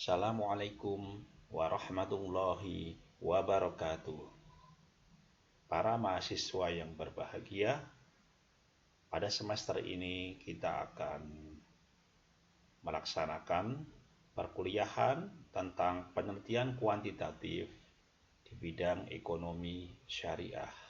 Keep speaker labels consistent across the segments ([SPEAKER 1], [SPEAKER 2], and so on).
[SPEAKER 1] Assalamualaikum warahmatullahi wabarakatuh. Para mahasiswa yang berbahagia, pada semester ini kita akan melaksanakan perkuliahan tentang penelitian kuantitatif di bidang ekonomi syariah.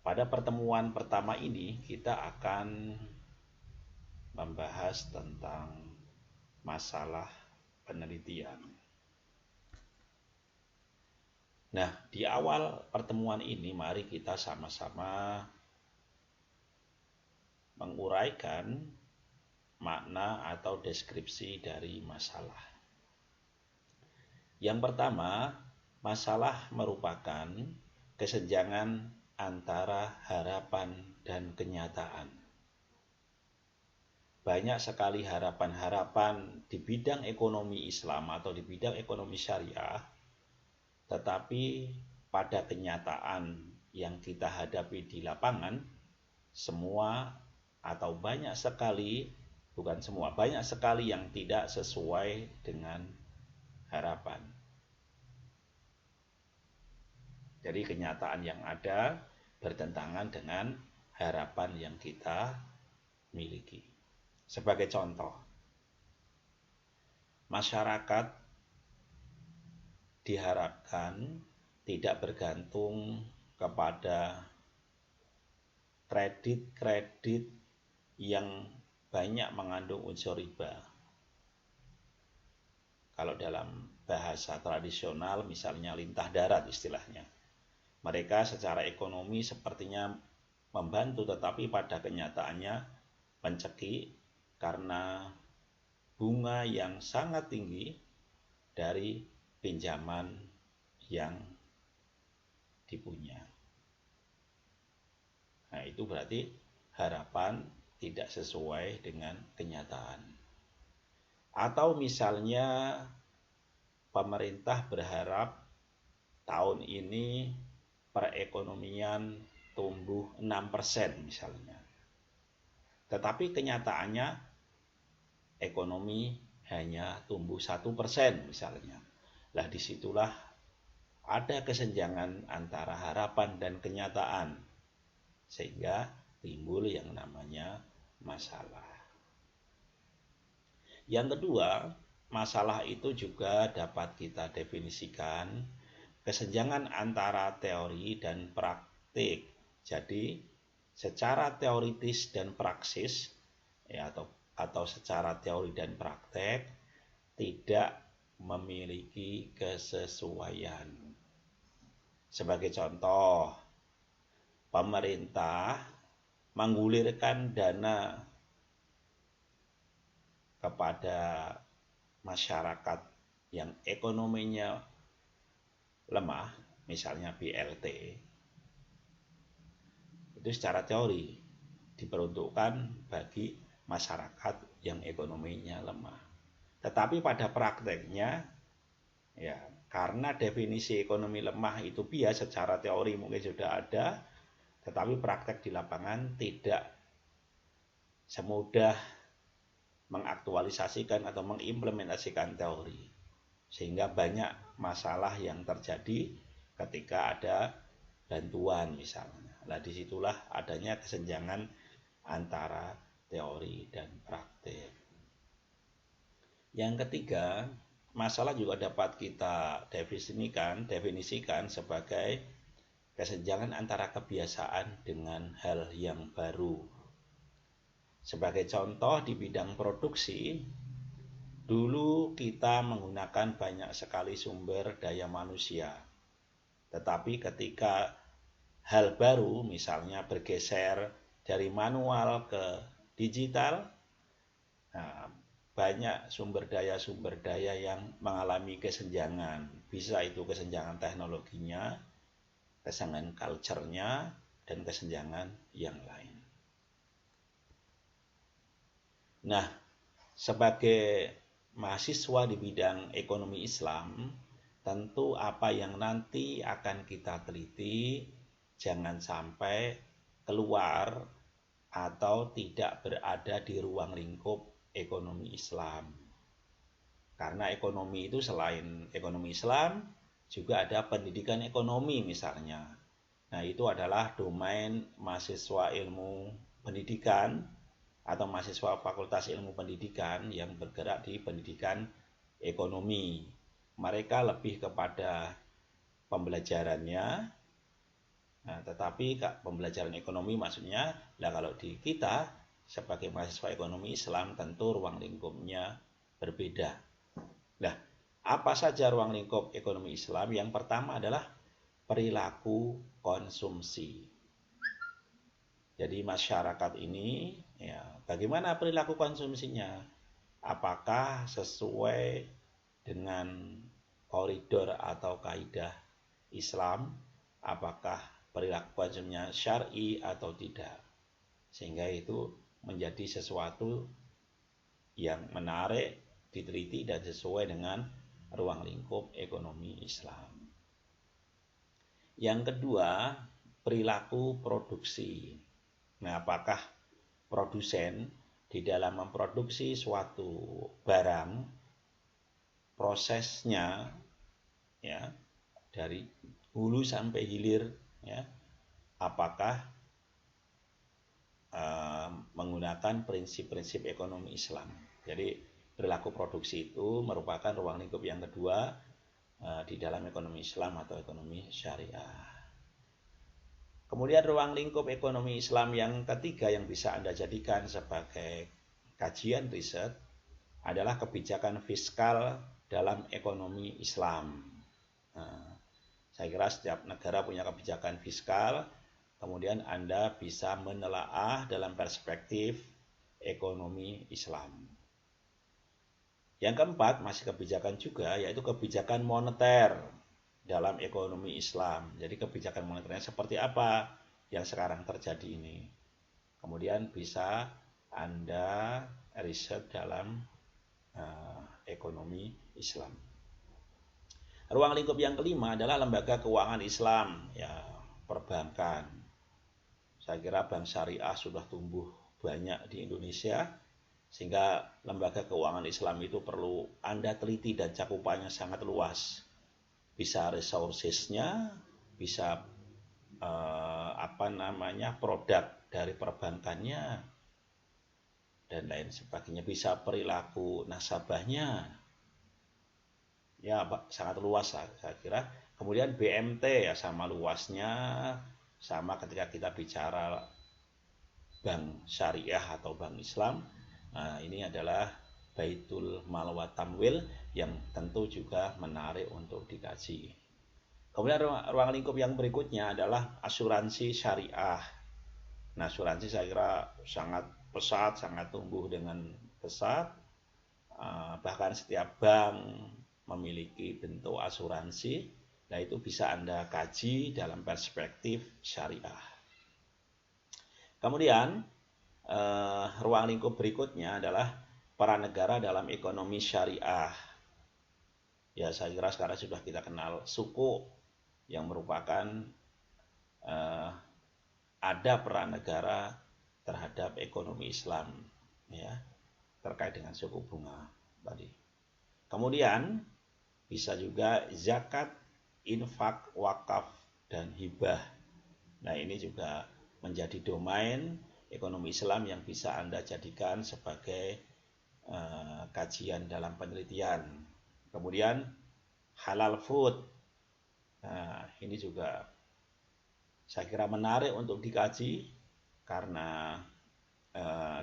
[SPEAKER 1] Pada pertemuan pertama ini kita akan membahas tentang masalah penelitian. Nah, di awal pertemuan ini mari kita sama-sama menguraikan makna atau deskripsi dari masalah. Yang pertama, masalah merupakan kesenjangan antara harapan dan kenyataan. Banyak sekali harapan-harapan di bidang ekonomi Islam atau di bidang ekonomi syariah, tetapi pada kenyataan yang kita hadapi di lapangan, semua atau banyak sekali, bukan semua, banyak sekali yang tidak sesuai dengan harapan. Jadi kenyataan yang ada bertentangan dengan harapan yang kita miliki. Sebagai contoh, masyarakat diharapkan tidak bergantung kepada kredit-kredit yang banyak mengandung unsur riba. Kalau dalam bahasa tradisional misalnya lintah darat istilahnya. Mereka secara ekonomi sepertinya membantu, tetapi pada kenyataannya mencekik karena bunga yang sangat tinggi dari pinjaman yang dipunya. Nah, itu berarti harapan tidak sesuai dengan kenyataan. Atau misalnya pemerintah berharap tahun ini perekonomian tumbuh 6% misalnya. Tetapi kenyataannya ekonomi hanya tumbuh 1% misalnya. Lah disitulah ada kesenjangan antara harapan dan kenyataan. Sehingga timbul yang namanya masalah. Yang kedua, masalah itu juga dapat kita definisikan kesenjangan antara teori dan praktik. Jadi secara teoritis dan praksis ya, atau secara teori dan praktek tidak memiliki kesesuaian. Sebagai contoh, pemerintah menggulirkan dana kepada masyarakat yang ekonominya lemah, misalnya BLT, itu secara teori diperuntukkan bagi masyarakat yang ekonominya lemah. Tetapi pada prakteknya, ya karena definisi ekonomi lemah itu bias, secara teori mungkin sudah ada, tetapi praktek di lapangan tidak semudah mengaktualisasikan atau mengimplementasikan teori. Sehingga banyak masalah yang terjadi ketika ada bantuan misalnya. Nah, disitulah adanya kesenjangan antara teori dan praktik. Yang ketiga, masalah juga dapat kita definisikan sebagai kesenjangan antara kebiasaan dengan hal yang baru. Sebagai contoh di bidang produksi, dulu kita menggunakan banyak sekali sumber daya manusia. Tetapi ketika hal baru misalnya bergeser dari manual ke digital, nah, banyak sumber daya yang mengalami kesenjangan. Bisa itu kesenjangan teknologinya, kesenjangan culture-nya, dan kesenjangan yang lain. Nah, sebagai mahasiswa di bidang ekonomi Islam, tentu apa yang nanti akan kita teliti jangan sampai keluar atau tidak berada di ruang lingkup ekonomi Islam. Karena ekonomi itu selain ekonomi Islam, juga ada pendidikan ekonomi misalnya. Nah, itu adalah domain mahasiswa ilmu pendidikan atau mahasiswa fakultas ilmu pendidikan yang bergerak di pendidikan ekonomi. Mereka lebih kepada pembelajarannya, nah, tetapi pembelajaran ekonomi maksudnya, kalau di kita sebagai mahasiswa ekonomi Islam tentu ruang lingkupnya berbeda. Nah, apa saja ruang lingkup ekonomi Islam? Yang pertama adalah perilaku konsumsi. Jadi masyarakat ini, ya, bagaimana perilaku konsumsinya? Apakah sesuai dengan koridor atau kaidah Islam? Apakah perilaku konsumsinya syar'i atau tidak? Sehingga itu menjadi sesuatu yang menarik, diteliti dan sesuai dengan ruang lingkup ekonomi Islam. Yang kedua, perilaku produksi. Nah, apakah produsen di dalam memproduksi suatu barang, prosesnya ya dari hulu sampai hilir, ya, apakah menggunakan prinsip-prinsip ekonomi Islam. Jadi perilaku produksi itu merupakan ruang lingkup yang kedua di dalam ekonomi Islam atau ekonomi syariah. Kemudian ruang lingkup ekonomi Islam yang ketiga yang bisa Anda jadikan sebagai kajian riset adalah kebijakan fiskal dalam ekonomi Islam. Nah, saya kira setiap negara punya kebijakan fiskal, kemudian Anda bisa menelaah dalam perspektif ekonomi Islam. Yang keempat, masih kebijakan juga, yaitu kebijakan moneter dalam ekonomi Islam. Jadi kebijakan moneternya seperti apa yang sekarang terjadi ini. Kemudian bisa Anda riset dalam ekonomi Islam. Ruang lingkup yang kelima adalah lembaga keuangan Islam, ya, perbankan. Saya kira bank syariah sudah tumbuh banyak di Indonesia, sehingga lembaga keuangan Islam itu perlu Anda teliti dan cakupannya sangat luas. Bisa resourcesnya, bisa produk dari perbankannya dan lain sebagainya, bisa perilaku nasabahnya, ya sangat luas saya kira. Kemudian BMT ya sama luasnya, sama ketika kita bicara bank syariah atau bank Islam. Nah, ini adalah Baitul Mal wa Tamwil yang tentu juga menarik untuk dikaji. Kemudian ruang lingkup yang berikutnya adalah asuransi syariah. Nah, asuransi saya kira sangat pesat, sangat tumbuh dengan pesat. Bahkan setiap bank memiliki bentuk asuransi. Nah, itu bisa Anda kaji dalam perspektif syariah. Kemudian ruang lingkup berikutnya adalah peran negara dalam ekonomi syariah. Ya, saya kira sekarang sudah kita kenal suku yang merupakan ada peran negara terhadap ekonomi Islam, ya, terkait dengan suku bunga tadi. Kemudian bisa juga zakat, infak, wakaf, dan hibah. Nah, ini juga menjadi domain ekonomi Islam yang bisa Anda jadikan sebagai kajian dalam penelitian. Kemudian halal food. Nah, ini juga saya kira menarik untuk dikaji karena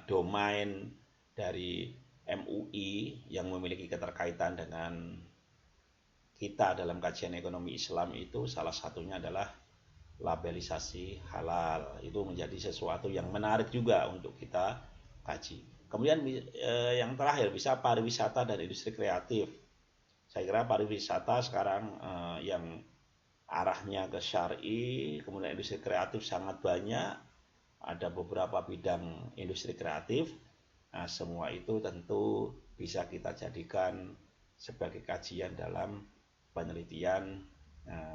[SPEAKER 1] domain dari MUI yang memiliki keterkaitan dengan kita dalam kajian ekonomi Islam itu salah satunya adalah labelisasi halal. Itu menjadi sesuatu yang menarik juga untuk kita kaji. Kemudian yang terakhir bisa pariwisata dan industri kreatif. Saya kira pariwisata sekarang yang arahnya ke syar'i, kemudian industri kreatif sangat banyak, ada beberapa bidang industri kreatif. Nah, semua itu tentu bisa kita jadikan sebagai kajian dalam penelitian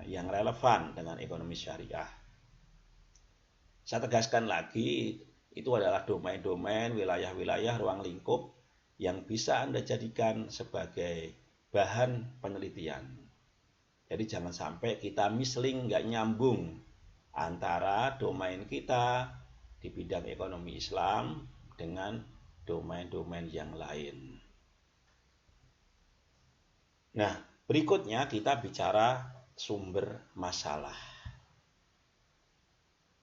[SPEAKER 1] yang relevan dengan ekonomi syariah. Saya tegaskan lagi, itu adalah domain-domain, wilayah-wilayah, ruang lingkup yang bisa Anda jadikan sebagai bahan penelitian. Jadi jangan sampai kita misling, nggak nyambung antara domain kita di bidang ekonomi Islam dengan domain-domain yang lain. Nah, berikutnya kita bicara sumber masalah.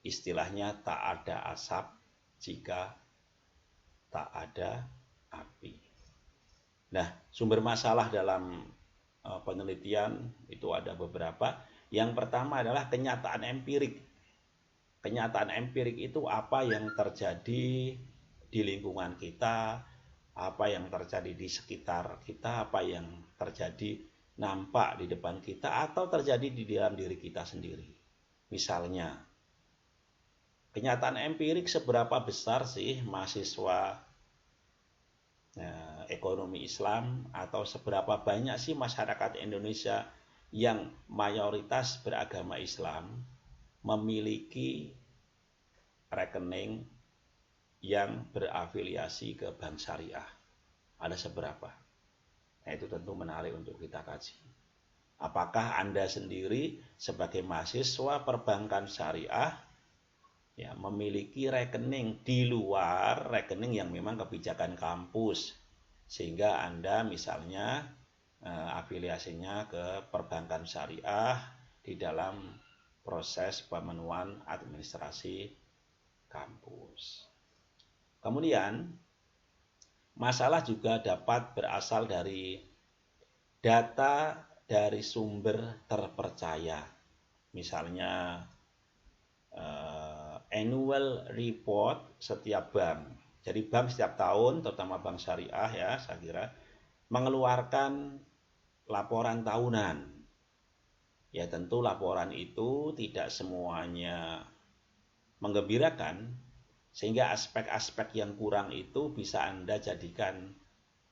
[SPEAKER 1] Istilahnya tak ada asap jika tak ada api. Nah, sumber masalah dalam penelitian itu ada beberapa. Yang pertama adalah kenyataan empirik. Kenyataan empirik itu apa yang terjadi di lingkungan kita, apa yang terjadi di sekitar kita, apa yang terjadi nampak di depan kita atau terjadi di dalam diri kita sendiri. Misalnya, kenyataan empirik seberapa besar sih mahasiswa ekonomi Islam atau seberapa banyak sih masyarakat Indonesia yang mayoritas beragama Islam memiliki rekening yang berafiliasi ke bank syariah. Ada seberapa? Nah, itu tentu menarik untuk kita kaji. Apakah Anda sendiri sebagai mahasiswa perbankan syariah ya memiliki rekening di luar rekening yang memang kebijakan kampus, sehingga Anda misalnya afiliasinya ke perbankan syariah di dalam proses pemenuhan administrasi kampus. Kemudian masalah juga dapat berasal dari data dari sumber terpercaya, misalnya annual report setiap bank. Jadi bank setiap tahun, terutama bank syariah ya, saya kira mengeluarkan laporan tahunan. Ya tentu laporan itu tidak semuanya menggembirakan, sehingga aspek-aspek yang kurang itu bisa Anda jadikan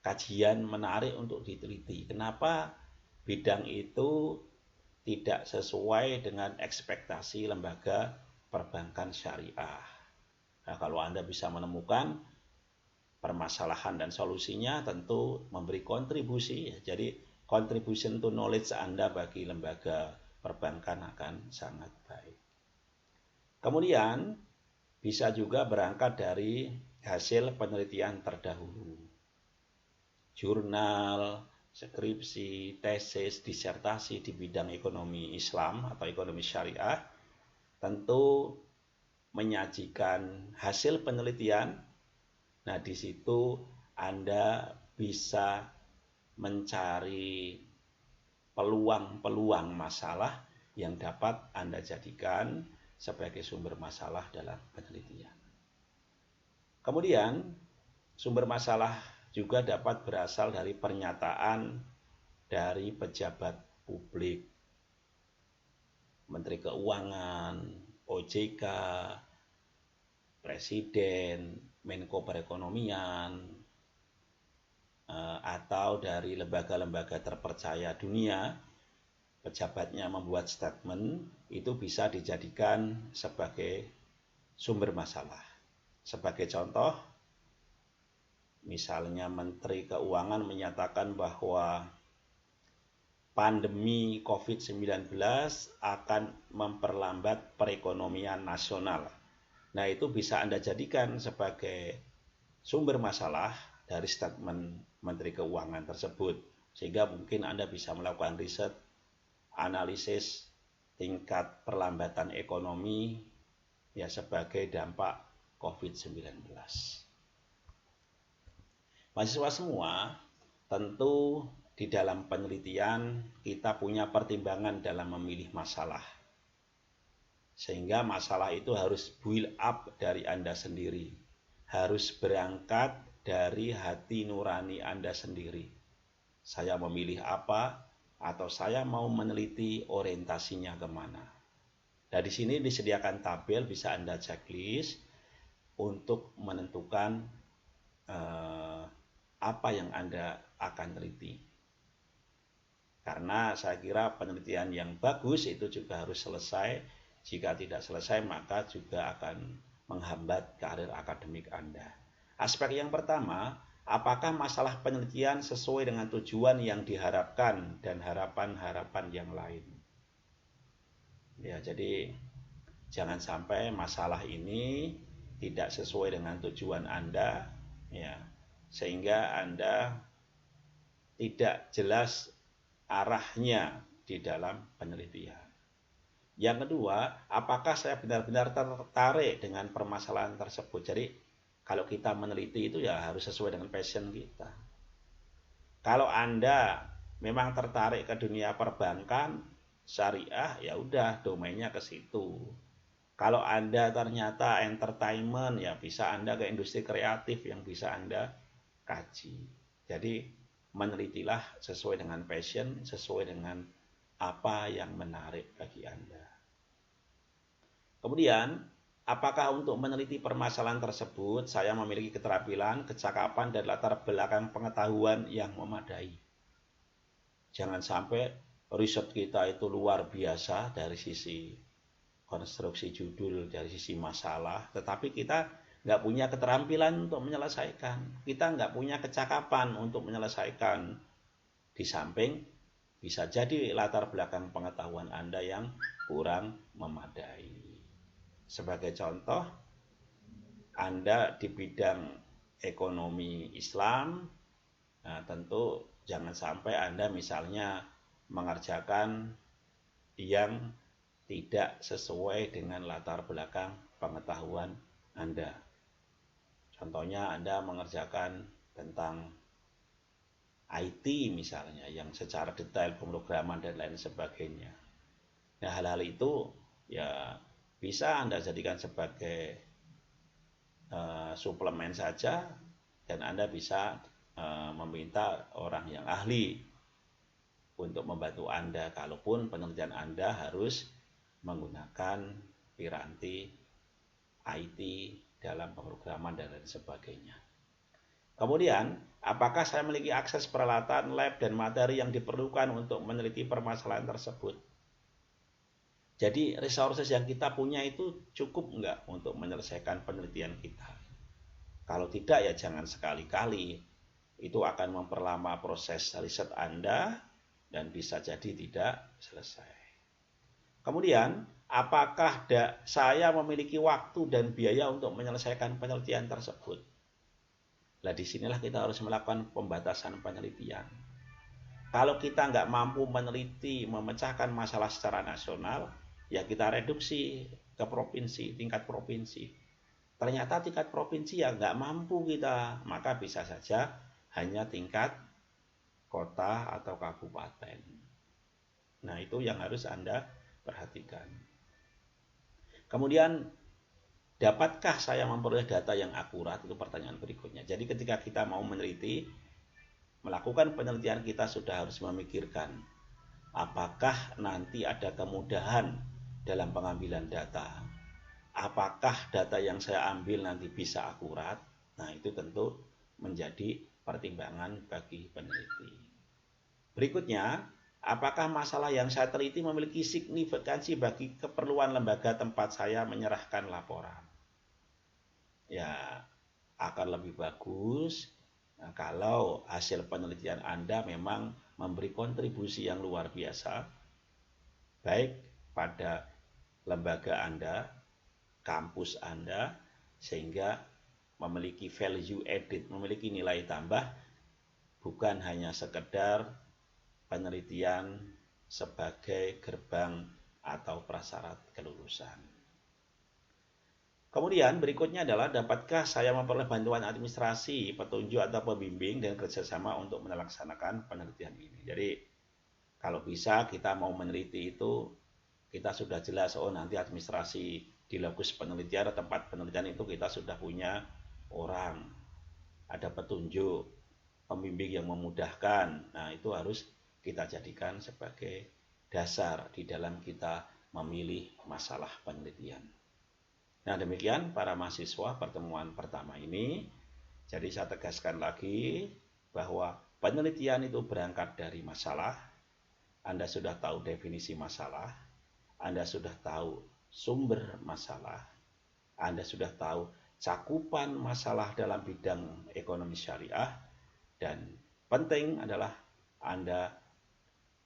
[SPEAKER 1] kajian menarik untuk diteliti. Kenapa bidang itu tidak sesuai dengan ekspektasi lembaga perbankan syariah. Nah, kalau Anda bisa menemukan permasalahan dan solusinya, tentu memberi kontribusi. Jadi, contribution to knowledge Anda bagi lembaga perbankan akan sangat baik. Kemudian, bisa juga berangkat dari hasil penelitian terdahulu. Jurnal, skripsi, tesis, disertasi di bidang ekonomi Islam atau ekonomi syariah tentu menyajikan hasil penelitian. Nah, di situ Anda bisa mencari peluang-peluang masalah yang dapat Anda jadikan sebagai sumber masalah dalam penelitian. Kemudian, sumber masalah juga dapat berasal dari pernyataan dari pejabat publik, Menteri Keuangan, OJK, Presiden, Menko Perekonomian, atau dari lembaga-lembaga terpercaya dunia, pejabatnya membuat statement, itu bisa dijadikan sebagai sumber masalah. Sebagai contoh, misalnya Menteri Keuangan menyatakan bahwa pandemi COVID-19 akan memperlambat perekonomian nasional. Nah, itu bisa Anda jadikan sebagai sumber masalah dari statement Menteri Keuangan tersebut. Sehingga mungkin Anda bisa melakukan riset, analisis tingkat perlambatan ekonomi ya sebagai dampak COVID-19. Mahasiswa semua tentu di dalam penelitian kita punya pertimbangan dalam memilih masalah. Sehingga masalah itu harus build up dari Anda sendiri. Harus berangkat dari hati nurani Anda sendiri. Saya memilih apa atau saya mau meneliti orientasinya kemana. Nah, di sini disediakan tabel, bisa Anda checklist untuk menentukan apa yang Anda akan teliti. Karena saya kira penelitian yang bagus itu juga harus selesai Jika tidak selesai, maka juga akan menghambat karir akademik Anda. Aspek yang pertama, apakah masalah penelitian sesuai dengan tujuan yang diharapkan dan harapan-harapan yang lain. Ya, jadi jangan sampai masalah ini tidak sesuai dengan tujuan Anda, ya, sehingga Anda tidak jelas arahnya di dalam penelitian. Yang kedua, apakah saya benar-benar tertarik dengan permasalahan tersebut? Jadi, kalau kita meneliti itu ya harus sesuai dengan passion kita. Kalau Anda memang tertarik ke dunia perbankan, syariah, ya udah domainnya ke situ. Kalau Anda ternyata entertainment, ya bisa Anda ke industri kreatif yang bisa Anda kaji. Jadi, menelitilah sesuai dengan passion, sesuai dengan apa yang menarik bagi Anda. Kemudian, apakah untuk meneliti permasalahan tersebut saya memiliki keterampilan, kecakapan, dan latar belakang pengetahuan yang memadai? Jangan sampai riset kita itu luar biasa dari sisi konstruksi judul, dari sisi masalah, tetapi kita nggak punya keterampilan untuk menyelesaikan. Kita nggak punya kecakapan untuk menyelesaikan. Di samping bisa jadi latar belakang pengetahuan Anda yang kurang memadai. Sebagai contoh, Anda di bidang ekonomi Islam, nah tentu jangan sampai Anda misalnya mengerjakan yang tidak sesuai dengan latar belakang pengetahuan Anda. Contohnya Anda mengerjakan tentang IT misalnya, yang secara detail pemrograman dan lain sebagainya. Nah, hal-hal itu ya bisa Anda jadikan sebagai suplemen saja, dan Anda bisa meminta orang yang ahli untuk membantu Anda, kalaupun penelitian Anda harus menggunakan piranti IT dalam pemrograman dan lain sebagainya. Kemudian, apakah saya memiliki akses peralatan, lab, dan materi yang diperlukan untuk meneliti permasalahan tersebut? Jadi resources yang kita punya itu cukup enggak untuk menyelesaikan penelitian kita? Kalau tidak ya jangan sekali-kali. Itu akan memperlama proses riset Anda dan bisa jadi tidak selesai. Kemudian, apakah saya memiliki waktu dan biaya untuk menyelesaikan penelitian tersebut? Nah, disinilah kita harus melakukan pembatasan penelitian. Kalau kita nggak mampu meneliti, memecahkan masalah secara nasional, ya kita reduksi ke provinsi, tingkat provinsi. Ternyata tingkat provinsi ya nggak mampu kita, maka bisa saja hanya tingkat kota atau kabupaten. Nah, itu yang harus Anda perhatikan. Kemudian, dapatkah saya memperoleh data yang akurat? Itu pertanyaan berikutnya. Jadi ketika kita mau meneliti, melakukan penelitian, kita sudah harus memikirkan apakah nanti ada kemudahan dalam pengambilan data. Apakah data yang saya ambil nanti bisa akurat? Nah, itu tentu menjadi pertimbangan bagi peneliti. Berikutnya, apakah masalah yang saya teliti memiliki signifikansi bagi keperluan lembaga tempat saya menyerahkan laporan? Ya, akan lebih bagus kalau hasil penelitian Anda memang memberi kontribusi yang luar biasa, baik pada lembaga Anda, kampus Anda, sehingga memiliki value added, memiliki nilai tambah, bukan hanya sekedar penelitian sebagai gerbang atau prasyarat kelulusan. Kemudian berikutnya adalah, dapatkah saya memperoleh bantuan administrasi, petunjuk atau pembimbing dan kerjasama untuk melaksanakan penelitian ini. Jadi kalau bisa kita mau meneliti itu, kita sudah jelas, oh nanti administrasi di lokus penelitian atau tempat penelitian itu kita sudah punya orang, ada petunjuk, pembimbing yang memudahkan. Nah, itu harus kita jadikan sebagai dasar di dalam kita memilih masalah penelitian. Nah, demikian para mahasiswa pertemuan pertama ini. Jadi saya tegaskan lagi bahwa penelitian itu berangkat dari masalah. Anda sudah tahu definisi masalah, Anda sudah tahu sumber masalah, Anda sudah tahu cakupan masalah dalam bidang ekonomi syariah, dan penting adalah Anda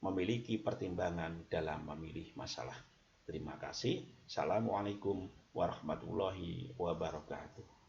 [SPEAKER 1] memiliki pertimbangan dalam memilih masalah. Terima kasih. Assalamualaikum warahmatullahi wabarakatuh.